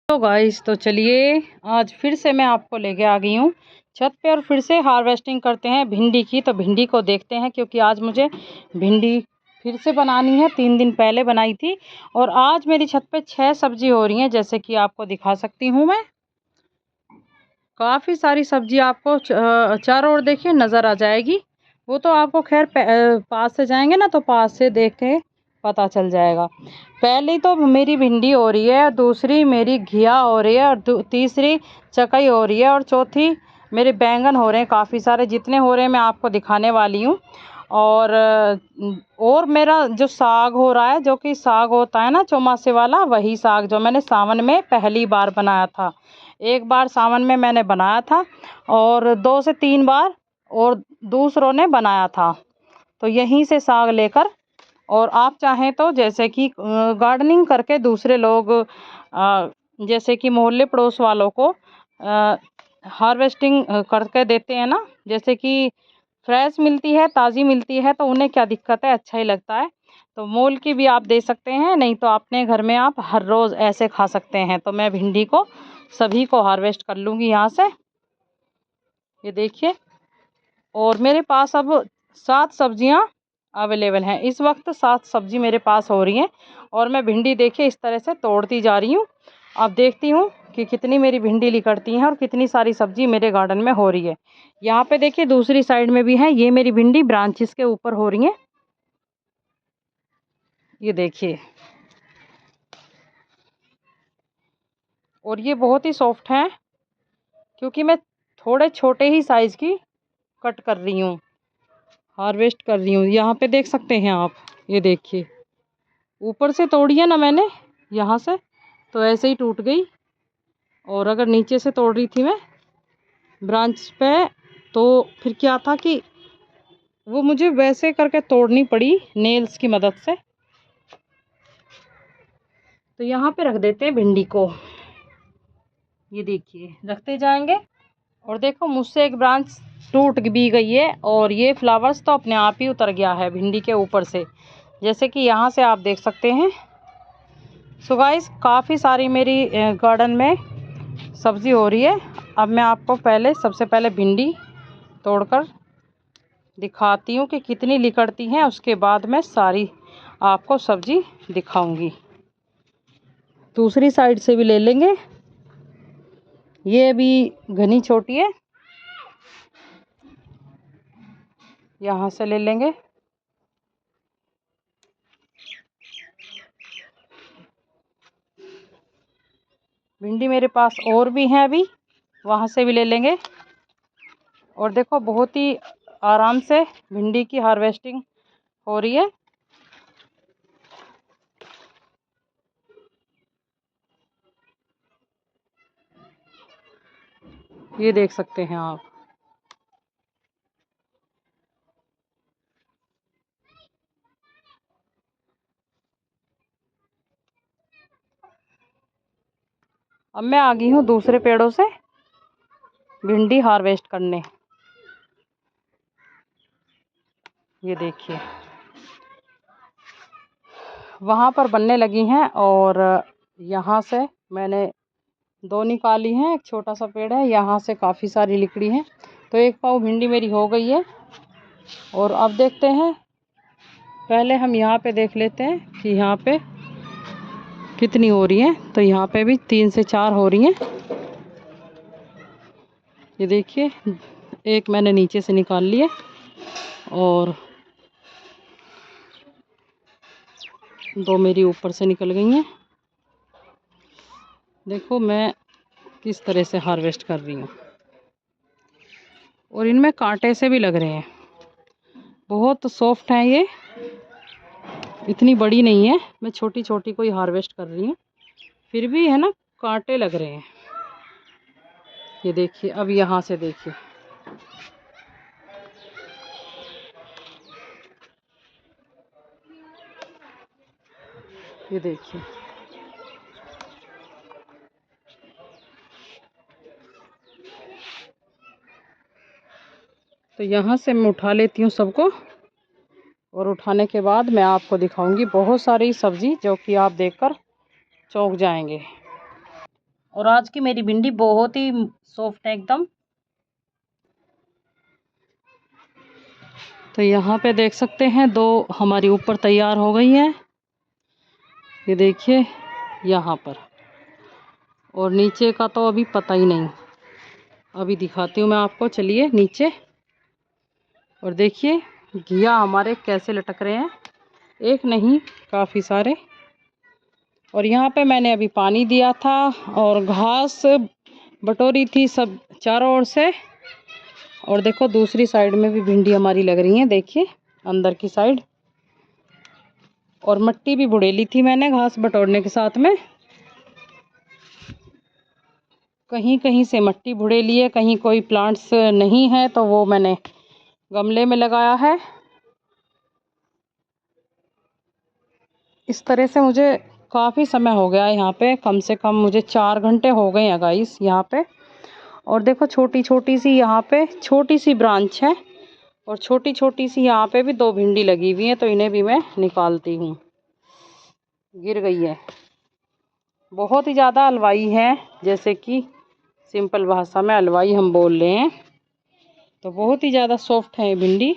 तो गाइस, तो चलिए आज फिर से मैं आपको लेके आ गई हूँ छत पे और फिर से हार्वेस्टिंग करते हैं भिंडी की। तो भिंडी को देखते हैं, क्योंकि आज मुझे भिंडी फिर से बनानी है। 3 दिन पहले बनाई थी और आज मेरी छत पे 6 सब्जी हो रही हैं, जैसे कि आपको दिखा सकती हूँ मैं। काफ़ी सारी सब्जी आपको चारों ओर देखिए नज़र आ जाएगी। वो तो आपको खैर पास से जाएंगे ना तो पास से देख के पता चल जाएगा। पहली तो मेरी भिंडी हो रही है, दूसरी मेरी घिया हो रही है, और तीसरी चकई हो रही है, और चौथी मेरे बैंगन हो रहे हैं काफ़ी सारे। जितने हो रहे हैं मैं आपको दिखाने वाली हूँ। और मेरा जो साग हो रहा है, जो कि साग होता है ना चौमासे वाला, वही साग जो मैंने सावन में पहली बार बनाया था। एक बार सावन में मैंने बनाया था और 2 से 3 बार और दूसरों ने बनाया था। तो यहीं से साग लेकर, और आप चाहें तो जैसे कि गार्डनिंग करके दूसरे लोग जैसे कि मोहल्ले पड़ोस वालों को हार्वेस्टिंग करके देते हैं ना, जैसे कि फ्रेश मिलती है, ताज़ी मिलती है, तो उन्हें क्या दिक्कत है, अच्छा ही लगता है। तो मोल की भी आप दे सकते हैं, नहीं तो अपने घर में आप हर रोज़ ऐसे खा सकते हैं। तो मैं भिंडी को सभी को हार्वेस्ट कर लूँगी यहाँ से, ये देखिए। और मेरे पास अब 7 सब्जियाँ अवेलेबल हैं इस वक्त। 7 सब्जी मेरे पास हो रही हैं और मैं भिंडी देखिए इस तरह से तोड़ती जा रही हूँ। अब देखती हूँ कि कितनी मेरी भिंडी निकलती हैं और कितनी सारी सब्जी मेरे गार्डन में हो रही है। यहाँ पे देखिए दूसरी साइड में भी है, ये मेरी भिंडी ब्रांचेस के ऊपर हो रही है, ये देखिए। और ये बहुत ही सॉफ्ट है, क्योंकि मैं थोड़े छोटे ही साइज़ की कट कर रही हूँ, हार्वेस्ट कर रही हूँ। यहाँ पे देख सकते हैं आप, ये देखिए। ऊपर से तोड़ी है ना मैंने यहाँ से, तो ऐसे ही टूट गई। और अगर नीचे से तोड़ रही थी मैं ब्रांच पे, तो फिर क्या था कि वो मुझे वैसे करके तोड़नी पड़ी नेल्स की मदद से। तो यहाँ पे रख देते हैं भिंडी को, ये देखिए रखते जाएंगे। और देखो मुझसे एक ब्रांच टूट भी गई है और ये फ्लावर्स तो अपने आप ही उतर गया है भिंडी के ऊपर से, जैसे कि यहाँ से आप देख सकते हैं। सो गाइस, काफ़ी सारी मेरी गार्डन में सब्ज़ी हो रही है। अब मैं आपको सबसे पहले भिंडी तोड़कर दिखाती हूँ कि कितनी निकलती हैं, उसके बाद मैं सारी आपको सब्ज़ी दिखाऊंगी। दूसरी साइड से भी ले लेंगे, ये भी घनी छोटी है, यहाँ से ले लेंगे। भिंडी मेरे पास और भी हैं अभी, वहाँ से भी ले लेंगे। और देखो बहुत ही आराम से भिंडी की हार्वेस्टिंग हो रही है। ये देख सकते हैं आप। अब मैं आ गई हूँ दूसरे पेड़ों से भिंडी हार्वेस्ट करने, ये देखिए वहाँ पर बनने लगी हैं। और यहाँ से मैंने 2 निकाली हैं, एक छोटा सा पेड़ है, यहाँ से काफ़ी सारी निकली हैं। तो एक पाव भिंडी मेरी हो गई है। और अब देखते हैं, पहले हम यहाँ पे देख लेते हैं कि यहाँ पे कितनी हो रही हैं। तो यहाँ पे भी 3 से 4 हो रही हैं, ये देखिए। एक मैंने नीचे से निकाल लिए और 2 मेरी ऊपर से निकल गई हैं। देखो मैं किस तरह से हार्वेस्ट कर रही हूँ, और इनमें कांटे से भी लग रहे हैं। बहुत सॉफ्ट है ये, इतनी बड़ी नहीं है, मैं छोटी छोटी कोई हार्वेस्ट कर रही हूँ, फिर भी है ना कांटे लग रहे हैं। ये देखिए, अब यहाँ से देखिए, ये देखिए। तो यहाँ से मैं उठा लेती हूँ सबको, और उठाने के बाद मैं आपको दिखाऊंगी बहुत सारी सब्ज़ी, जो कि आप देखकर चौंक जाएंगे। और आज की मेरी भिंडी बहुत ही सॉफ्ट है एकदम। तो यहाँ पे देख सकते हैं 2 हमारी ऊपर तैयार हो गई हैं, ये देखिए यहाँ पर। और नीचे का तो अभी पता ही नहीं, अभी दिखाती हूँ मैं आपको, चलिए नीचे। और देखिए घिया हमारे कैसे लटक रहे हैं, एक नहीं काफ़ी सारे। और यहाँ पे मैंने अभी पानी दिया था और घास बटोरी थी सब चारों ओर से। और देखो दूसरी साइड में भी भिंडी हमारी लग रही है, देखिए अंदर की साइड। और मिट्टी भी बुड़ेली थी मैंने घास बटोरने के साथ में। कहीं कहीं से मिट्टी बुड़ेली है, कहीं कोई प्लांट्स नहीं है तो वो मैंने गमले में लगाया है। इस तरह से मुझे काफ़ी समय हो गया है यहाँ पे, कम से कम मुझे 4 घंटे हो गए हैं गाइस यहाँ पे। और देखो छोटी छोटी सी यहाँ पे छोटी सी ब्रांच है, और छोटी छोटी सी यहाँ पे भी 2 भिंडी लगी हुई हैं, तो इन्हें भी मैं निकालती हूँ। गिर गई है, बहुत ही ज़्यादा हलवाई है, जैसे कि सिंपल भाषा में हलवाई हम बोल रहे हैं। तो बहुत ही ज़्यादा सॉफ्ट है ये भिंडी।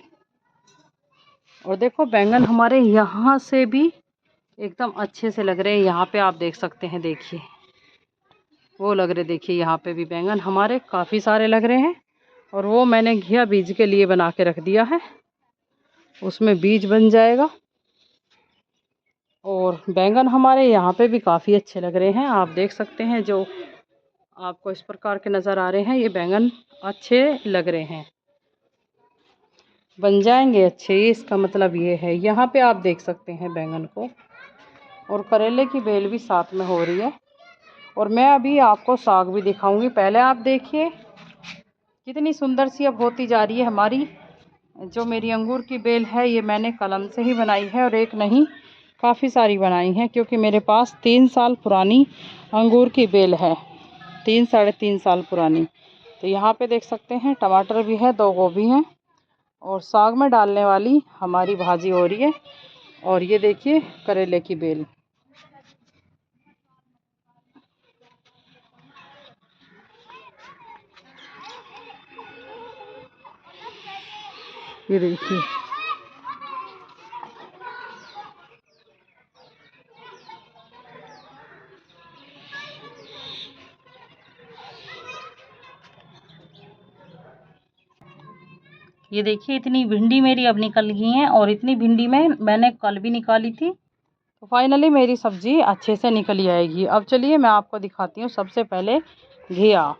और देखो बैंगन हमारे यहाँ से भी एकदम अच्छे से लग रहे हैं, यहाँ पे आप देख सकते हैं, देखिए वो लग रहे, देखिए यहाँ पे भी बैंगन हमारे काफ़ी सारे लग रहे हैं। और वो मैंने घिया बीज के लिए बना के रख दिया है, उसमें बीज बन जाएगा। और बैंगन हमारे यहाँ पे भी काफ़ी अच्छे लग रहे हैं, आप देख सकते हैं, जो आपको इस प्रकार के नज़र आ रहे हैं, ये बैंगन अच्छे लग रहे हैं, बन जाएंगे अच्छे, इसका मतलब ये है। यहाँ पे आप देख सकते हैं बैंगन को, और करेले की बेल भी साथ में हो रही है। और मैं अभी आपको साग भी दिखाऊंगी, पहले आप देखिए कितनी सुंदर सी अब होती जा रही है हमारी। जो मेरी अंगूर की बेल है ये मैंने कलम से ही बनाई है, और एक नहीं काफ़ी सारी बनाई हैं, क्योंकि मेरे पास 3 साल पुरानी अंगूर की बेल है, 3 साढ़े 3 साल पुरानी। तो यहाँ पे देख सकते हैं टमाटर भी है, 2 गोभी हैं, और साग में डालने वाली हमारी भाजी हो रही है। और ये देखिए करेले की बेल, ये देखिए। ये देखिए इतनी भिंडी मेरी अब निकल गई हैं, और इतनी भिंडी में मैंने कल भी निकाली थी। तो फाइनली मेरी सब्ज़ी अच्छे से निकल आएगी। अब चलिए मैं आपको दिखाती हूँ सबसे पहले घिया।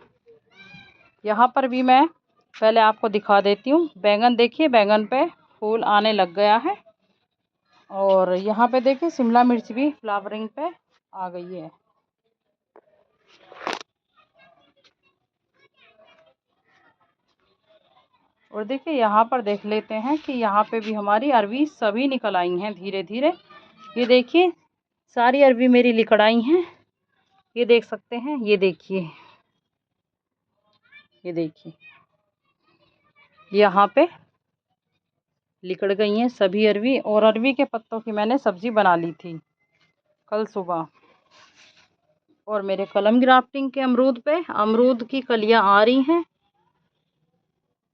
यहाँ पर भी मैं पहले आपको दिखा देती हूँ बैंगन, देखिए बैंगन पे फूल आने लग गया है। और यहाँ पे देखिए शिमला मिर्च भी फ्लावरिंग पे आ गई है। और देखिए यहाँ पर देख लेते हैं कि यहाँ पे भी हमारी अरवी सभी निकल आई हैं धीरे धीरे। ये देखिए सारी अरवी मेरी लिकड़ आई हैं, ये देख सकते हैं, ये देखिए, ये देखिए यहाँ पे लिकड़ गई हैं सभी अरवी। और अरवी के पत्तों की मैंने सब्जी बना ली थी कल सुबह। और मेरे कलम ग्राफ्टिंग के अमरूद पे अमरूद की कलियां आ रही हैं।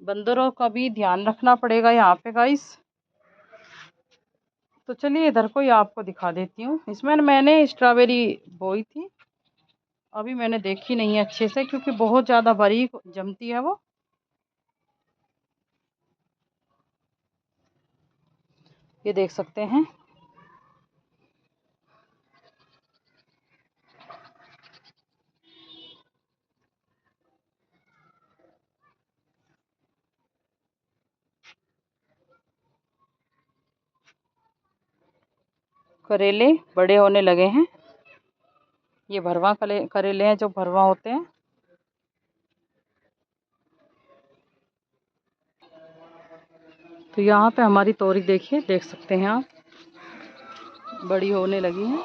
बंदरों का भी ध्यान रखना पड़ेगा यहाँ पे गाइस। तो चलिए इधर को ही आपको दिखा देती हूँ। इसमें मैंने स्ट्रॉबेरी बोई थी, अभी मैंने देखी नहीं है अच्छे से, क्योंकि बहुत ज़्यादा बारीक जमती है वो। ये देख सकते हैं, करेले बड़े होने लगे हैं। ये भरवा करेले हैं, जो भरवा होते हैं। तो यहाँ पे हमारी तोरी देखिए, देख सकते हैं आप, बड़ी होने लगी हैं।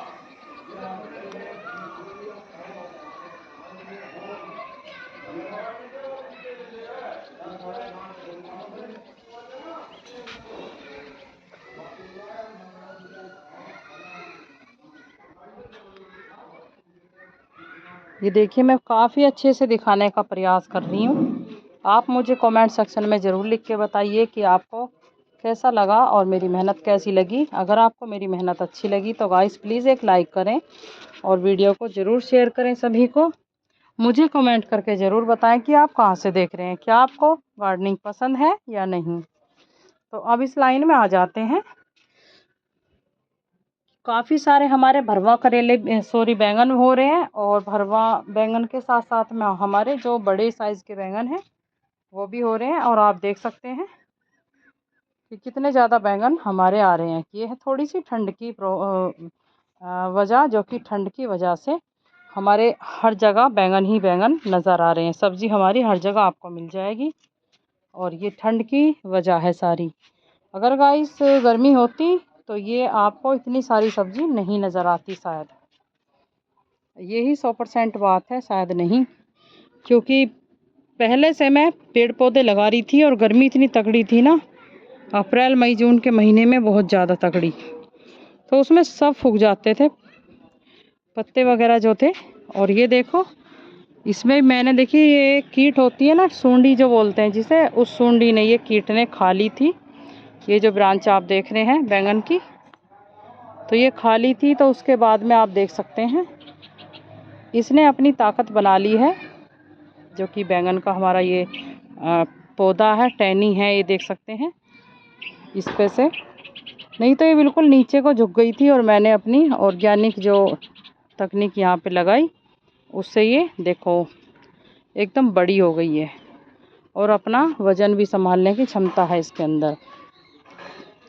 ये देखिए, मैं काफ़ी अच्छे से दिखाने का प्रयास कर रही हूँ। आप मुझे कमेंट सेक्शन में ज़रूर लिख के बताइए कि आपको कैसा लगा और मेरी मेहनत कैसी लगी। अगर आपको मेरी मेहनत अच्छी लगी तो गाइस प्लीज़ एक लाइक करें और वीडियो को ज़रूर शेयर करें सभी को। मुझे कमेंट करके ज़रूर बताएं कि आप कहाँ से देख रहे हैं, क्या आपको गार्डनिंग पसंद है या नहीं। तो अब इस लाइन में आ जाते हैं। काफ़ी सारे हमारे भरवा करेले सॉरी बैंगन हो रहे हैं, और भरवा बैंगन के साथ साथ में हमारे जो बड़े साइज़ के बैंगन हैं वो भी हो रहे हैं। और आप देख सकते हैं कि कितने ज़्यादा बैंगन हमारे आ रहे हैं। ये है थोड़ी सी ठंड की वजह, जो कि ठंड की वजह से हमारे हर जगह बैंगन ही बैंगन नज़र आ रहे हैं। सब्ज़ी हमारी हर जगह आपको मिल जाएगी, और ये ठंड की वजह है सारी। अगर गाइस गर्मी होती तो ये आपको इतनी सारी सब्ज़ी नहीं नज़र आती शायद। यही 100% बात है, शायद नहीं, क्योंकि पहले से मैं पेड़ पौधे लगा रही थी और गर्मी इतनी तगड़ी थी ना, अप्रैल मई जून के महीने में बहुत ज़्यादा तगड़ी, तो उसमें सब सूख जाते थे पत्ते वगैरह जो थे। और ये देखो, इसमें मैंने देखी ये कीट होती है ना, सूंडी जो बोलते हैं जिसे, उस सूंडी ने, ये कीट ने खा ली थी। ये जो ब्रांच आप देख रहे हैं बैंगन की, तो ये खा ली थी। तो उसके बाद में आप देख सकते हैं इसने अपनी ताकत बना ली है, जो कि बैंगन का हमारा ये पौधा है, टहनी है, ये देख सकते हैं इस पे से। नहीं तो ये बिल्कुल नीचे को झुक गई थी, और मैंने अपनी ऑर्गेनिक जो तकनीक यहाँ पे लगाई, उससे ये देखो एकदम बड़ी हो गई है, और अपना वज़न भी संभालने की क्षमता है इसके अंदर।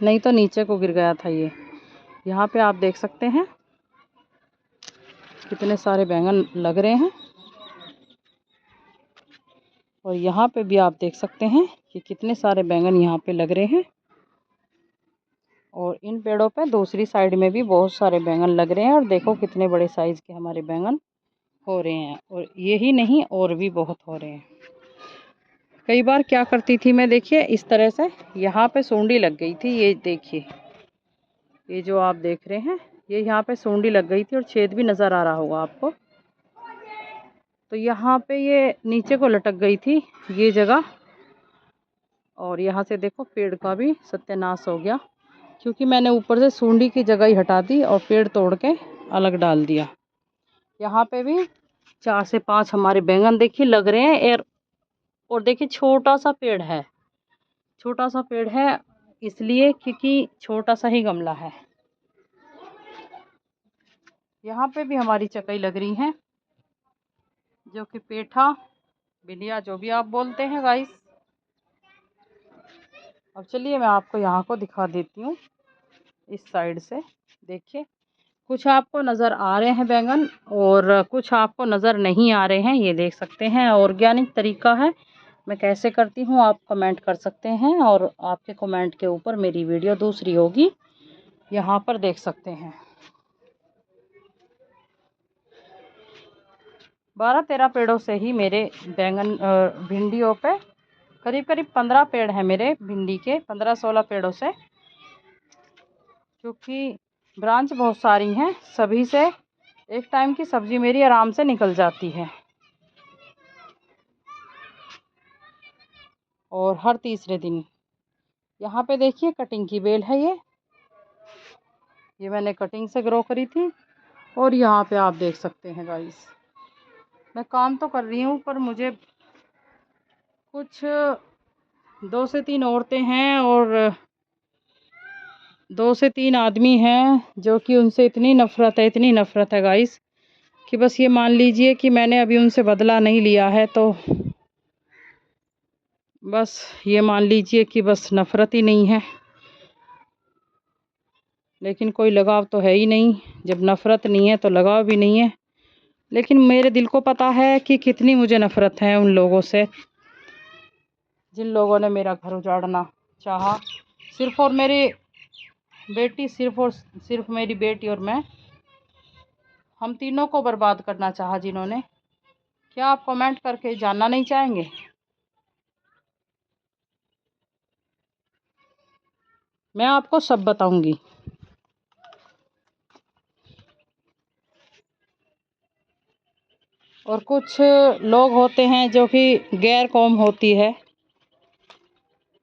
नहीं तो नीचे को गिर गया था ये। यहाँ पे आप देख सकते हैं कितने सारे बैंगन लग रहे हैं, और यहाँ पे भी आप देख सकते हैं कि कितने सारे बैंगन यहाँ पे लग रहे हैं। और इन पेड़ों पे दूसरी साइड में भी बहुत सारे बैंगन लग रहे हैं, और देखो कितने बड़े साइज़ के हमारे बैंगन हो रहे हैं। और यही नहीं, और भी बहुत हो रहे हैं। कई बार क्या करती थी मैं, देखिए इस तरह से यहाँ पे सूंडी लग गई थी, ये देखिए, ये जो आप देख रहे हैं, ये यहाँ पे सूंडी लग गई थी और छेद भी नज़र आ रहा होगा आपको। तो यहाँ पे ये नीचे को लटक गई थी ये जगह, और यहाँ से देखो पेड़ का भी सत्यानाश हो गया, क्योंकि मैंने ऊपर से सूंडी की जगह ही हटा दी और पेड़ तोड़ के अलग डाल दिया। यहाँ पे भी 4 से 5 हमारे बैंगन देखिए लग रहे हैं। और देखिए छोटा सा पेड़ है, छोटा सा पेड़ है इसलिए क्योंकि छोटा सा ही गमला है। यहाँ पे भी हमारी चकई लग रही हैं, जो कि पेठा बिलिया जो भी आप बोलते हैं गाइस। अब चलिए मैं आपको यहाँ को दिखा देती हूँ इस साइड से। देखिए कुछ आपको नज़र आ रहे हैं बैंगन, और कुछ आपको नज़र नहीं आ रहे हैं। ये देख सकते हैं ऑर्गेनिक तरीका है, मैं कैसे करती हूँ आप कमेंट कर सकते हैं, और आपके कमेंट के ऊपर मेरी वीडियो दूसरी होगी, यहाँ पर देख सकते हैं। 12-13 पेड़ों से ही मेरे बैंगन भिंडियों पे करीब करीब 15 पेड़ हैं मेरे भिंडी के, 15-16 पेड़ों से, क्योंकि ब्रांच बहुत सारी हैं, सभी से एक टाइम की सब्ज़ी मेरी आराम से निकल जाती है। और हर तीसरे दिन यहाँ पे देखिए कटिंग की बेल है, ये मैंने कटिंग से ग्रो करी थी। और यहाँ पे आप देख सकते हैं गाइस, मैं काम तो कर रही हूँ पर मुझे कुछ 2 से 3 औरतें हैं और 2 से 3 आदमी हैं, जो कि उनसे इतनी नफ़रत है, इतनी नफ़रत है गाइस, कि बस ये मान लीजिए कि मैंने अभी उनसे बदला नहीं लिया है, तो बस ये मान लीजिए कि बस नफ़रत ही नहीं है। लेकिन कोई लगाव तो है ही नहीं, जब नफ़रत नहीं है तो लगाव भी नहीं है। लेकिन मेरे दिल को पता है कि कितनी मुझे नफ़रत है उन लोगों से, जिन लोगों ने मेरा घर उजाड़ना चाहा। सिर्फ़ और मेरी बेटी, सिर्फ़ मेरी बेटी और मैं, हम तीनों को बर्बाद करना चाहा जिन्होंने। क्या आप कमेंट करके जानना नहीं चाहेंगे? मैं आपको सब बताऊंगी। और कुछ लोग होते हैं जो कि गैर कौम होती है,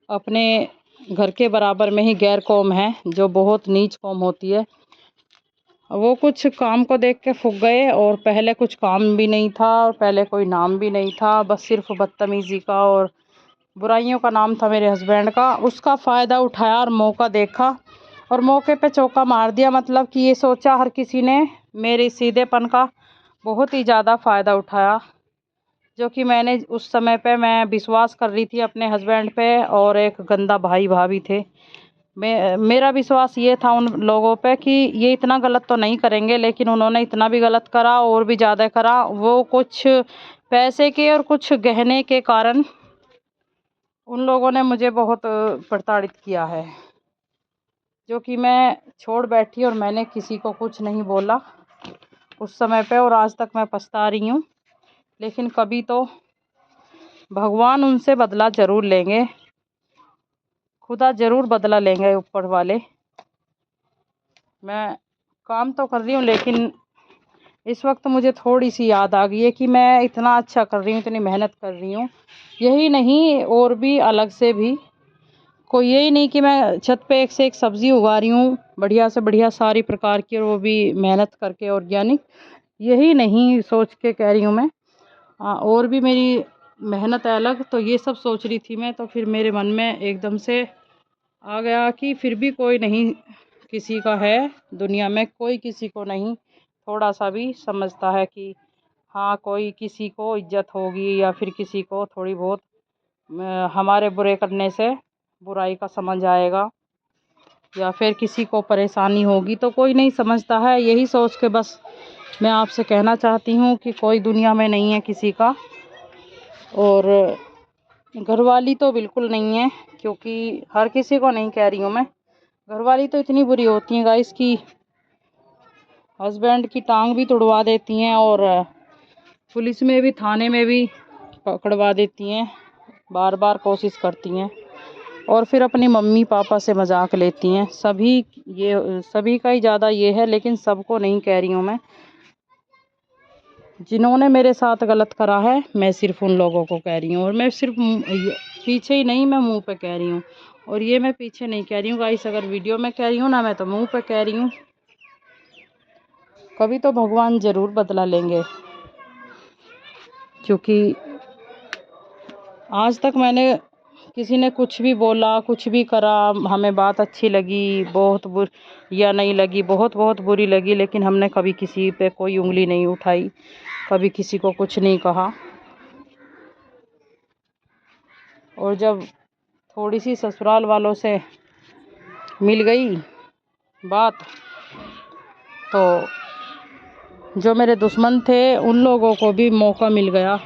अपने घर के बराबर में ही गैर कौम है जो बहुत नीच कौम होती है। वो कुछ काम को देख के फूक गए और पहले कुछ काम भी नहीं था और पहले कोई नाम भी नहीं था, बस सिर्फ बदतमीज़ी का और बुराइयों का नाम था मेरे हस्बैंड का। उसका फ़ायदा उठाया और मौका देखा और मौके पे चौका मार दिया। मतलब कि ये सोचा हर किसी ने मेरे सीधेपन का बहुत ही ज़्यादा फ़ायदा उठाया, जो कि मैंने उस समय पे मैं विश्वास कर रही थी अपने हस्बैंड पे और एक गंदा भाई भाभी थे। मेरा विश्वास ये था उन लोगों पे कि ये इतना गलत तो नहीं करेंगे, लेकिन उन्होंने इतना भी गलत करा और भी ज़्यादा करा। वो कुछ पैसे के और कुछ गहने के कारण उन लोगों ने मुझे बहुत प्रताड़ित किया है, जो कि मैं छोड़ बैठी और मैंने किसी को कुछ नहीं बोला उस समय पे और आज तक मैं पछता रही हूँ। लेकिन कभी तो भगवान उनसे बदला ज़रूर लेंगे, खुदा ज़रूर बदला लेंगे ऊपर वाले। मैं काम तो कर रही हूँ लेकिन इस वक्त मुझे थोड़ी सी याद आ गई है कि मैं इतना अच्छा कर रही हूँ, इतनी मेहनत कर रही हूँ। यही नहीं और भी अलग से भी, कोई यही नहीं कि मैं छत पे एक से एक सब्ज़ी उगा रही हूँ बढ़िया से बढ़िया सारी प्रकार की, और वो भी मेहनत करके ऑर्गेनिक। यही नहीं सोच के कह रही हूँ मैं, और भी मेरी मेहनत है अलग। तो ये सब सोच रही थी मैं, तो फिर मेरे मन में एकदम से आ गया कि फिर भी कोई नहीं किसी का है दुनिया में, कोई किसी को नहीं थोड़ा सा भी समझता है कि हाँ कोई किसी को इज्जत होगी या फिर किसी को थोड़ी बहुत हमारे बुरे करने से बुराई का समझ आएगा या फिर किसी को परेशानी होगी, तो कोई नहीं समझता है। यही सोच के बस मैं आपसे कहना चाहती हूँ कि कोई दुनिया में नहीं है किसी का, और घरवाली तो बिल्कुल नहीं है, क्योंकि हर किसी को नहीं कह रही हूँ मैं। घरवाली तो इतनी बुरी होती हैं गाइस कि हस्बैंड की टांग भी तुड़वा देती हैं और पुलिस में भी थाने में भी पकड़वा देती हैं, बार बार कोशिश करती हैं और फिर अपनी मम्मी पापा से मजाक लेती हैं। सभी का ही ज़्यादा ये है, लेकिन सबको नहीं कह रही हूँ मैं। जिन्होंने मेरे साथ गलत करा है मैं सिर्फ उन लोगों को कह रही हूँ, और मैं सिर्फ पीछे ही नहीं, मैं मुंह पे कह रही हूँ। और ये मैं पीछे नहीं कह रही हूँ गाइस, अगर वीडियो में कह रही हूँ ना, मैं तो मुंह पे कह रही हूँ। कभी तो भगवान ज़रूर बदला लेंगे, क्योंकि आज तक मैंने किसी ने कुछ भी बोला कुछ भी करा, हमें बात अच्छी लगी बहुत बुरी या नहीं लगी, बहुत बहुत बुरी लगी, लेकिन हमने कभी किसी पे कोई उंगली नहीं उठाई, कभी किसी को कुछ नहीं कहा। और जब थोड़ी सी ससुराल वालों से मिल गई बात, तो जो मेरे दुश्मन थे उन लोगों को भी मौका मिल गया।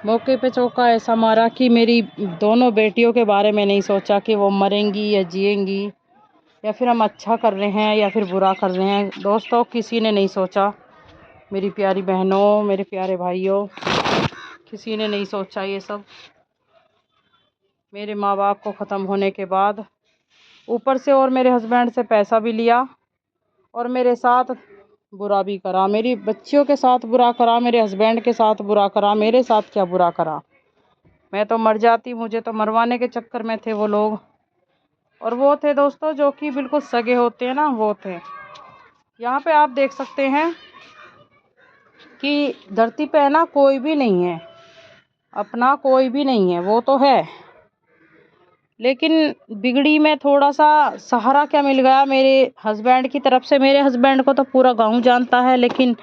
मौके पे चौका ऐसा मारा कि मेरी दोनों बेटियों के बारे में नहीं सोचा कि वो मरेंगी या जिएंगी, या फिर हम अच्छा कर रहे हैं या फिर बुरा कर रहे हैं। दोस्तों, किसी ने नहीं सोचा। मेरी प्यारी बहनों, मेरे प्यारे भाइयों, किसी ने नहीं सोचा ये सब। मेरे माँ बाप को ख़त्म होने के बाद ऊपर से और मेरे हस्बैंड से पैसा भी लिया और मेरे साथ बुरा भी करा, मेरी बच्चियों के साथ बुरा करा, मेरे हस्बैंड के साथ बुरा करा। मेरे साथ क्या बुरा करा? मैं तो मर जाती, मुझे तो मरवाने के चक्कर में थे वो लोग। और वो थे दोस्तों जो कि बिल्कुल सगे होते हैं ना, वो थे। यहाँ पे आप देख सकते हैं कि धरती पे है ना कोई भी नहीं है अपना, कोई भी नहीं है, वो तो है। लेकिन बिगड़ी में थोड़ा सा सहारा क्या मिल गया मेरे हस्बैंड की तरफ से। मेरे हस्बैंड को तो पूरा गांव जानता है, लेकिन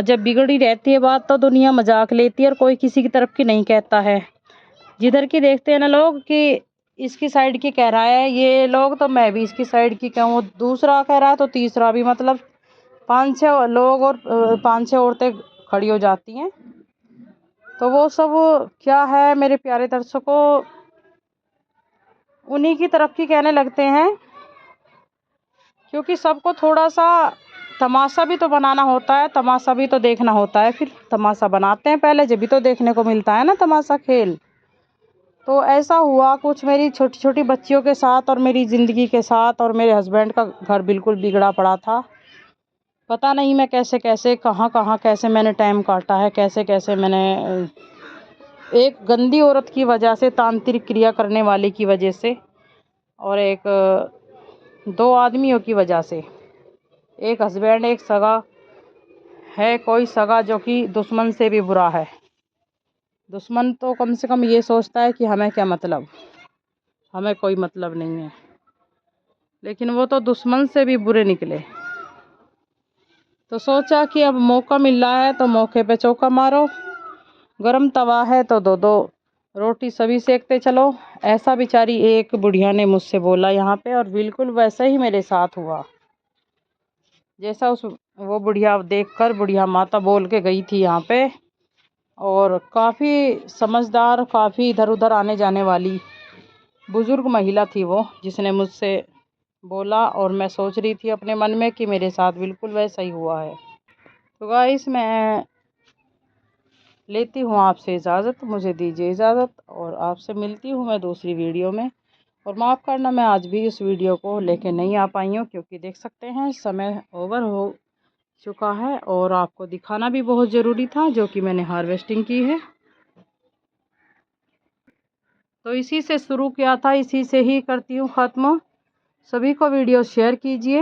जब बिगड़ी रहती है बात तो दुनिया मजाक लेती है और कोई किसी की तरफ की नहीं कहता है। जिधर की देखते हैं ना लोग कि इसकी साइड की कह रहा है ये लोग, तो मैं भी इसकी साइड की कहूँ, दूसरा कह रहा है तो तीसरा भी, मतलब 5-6 लोग और 5-6 औरतें खड़ी हो जाती हैं। तो वो सब क्या है मेरे प्यारे दर्शकों, उन्हीं की तरफ की कहने लगते हैं, क्योंकि सबको थोड़ा सा तमाशा भी तो बनाना होता है, तमाशा भी तो देखना होता है। फिर तमाशा बनाते हैं पहले, जब भी तो देखने को मिलता है ना तमाशा खेल। तो ऐसा हुआ कुछ मेरी छोटी छोटी बच्चियों के साथ और मेरी ज़िंदगी के साथ, और मेरे हस्बैंड का घर बिल्कुल बिगड़ा पड़ा था। पता नहीं मैं कैसे कैसे कहाँ कहाँ कैसे मैंने टाइम काटा है, कैसे कैसे मैंने एक गंदी औरत की वजह से, तांत्रिक क्रिया करने वाले की वजह से, और एक दो आदमियों की वजह से, एक हस्बैंड एक सगा है, कोई सगा जो कि दुश्मन से भी बुरा है। दुश्मन तो कम से कम ये सोचता है कि हमें क्या मतलब, हमें कोई मतलब नहीं है, लेकिन वो तो दुश्मन से भी बुरे निकले। तो सोचा कि अब मौका मिल रहा है तो मौके पे चौका मारो, गरम तवा है तो दो दो रोटी सभी सेकते चलो। ऐसा बेचारी एक बुढ़िया ने मुझसे बोला यहाँ पे, और बिल्कुल वैसा ही मेरे साथ हुआ जैसा वो बुढ़िया देखकर बुढ़िया माता बोल के गई थी यहाँ पे। और काफ़ी समझदार, काफ़ी इधर उधर आने जाने वाली बुज़ुर्ग महिला थी वो, जिसने मुझसे बोला, और मैं सोच रही थी अपने मन में कि मेरे साथ बिल्कुल वैसा ही हुआ है। तो गाइस, मैं लेती हूँ आपसे इजाज़त, मुझे दीजिए इजाज़त, और आपसे मिलती हूँ मैं दूसरी वीडियो में। और माफ़ करना, मैं आज भी इस वीडियो को लेके नहीं आ पाई हूँ, क्योंकि देख सकते हैं समय ओवर हो चुका है और आपको दिखाना भी बहुत ज़रूरी था, जो कि मैंने हार्वेस्टिंग की है। तो इसी से शुरू किया था, इसी से ही करती हूँ ख़त्म। सभी को वीडियो शेयर कीजिए।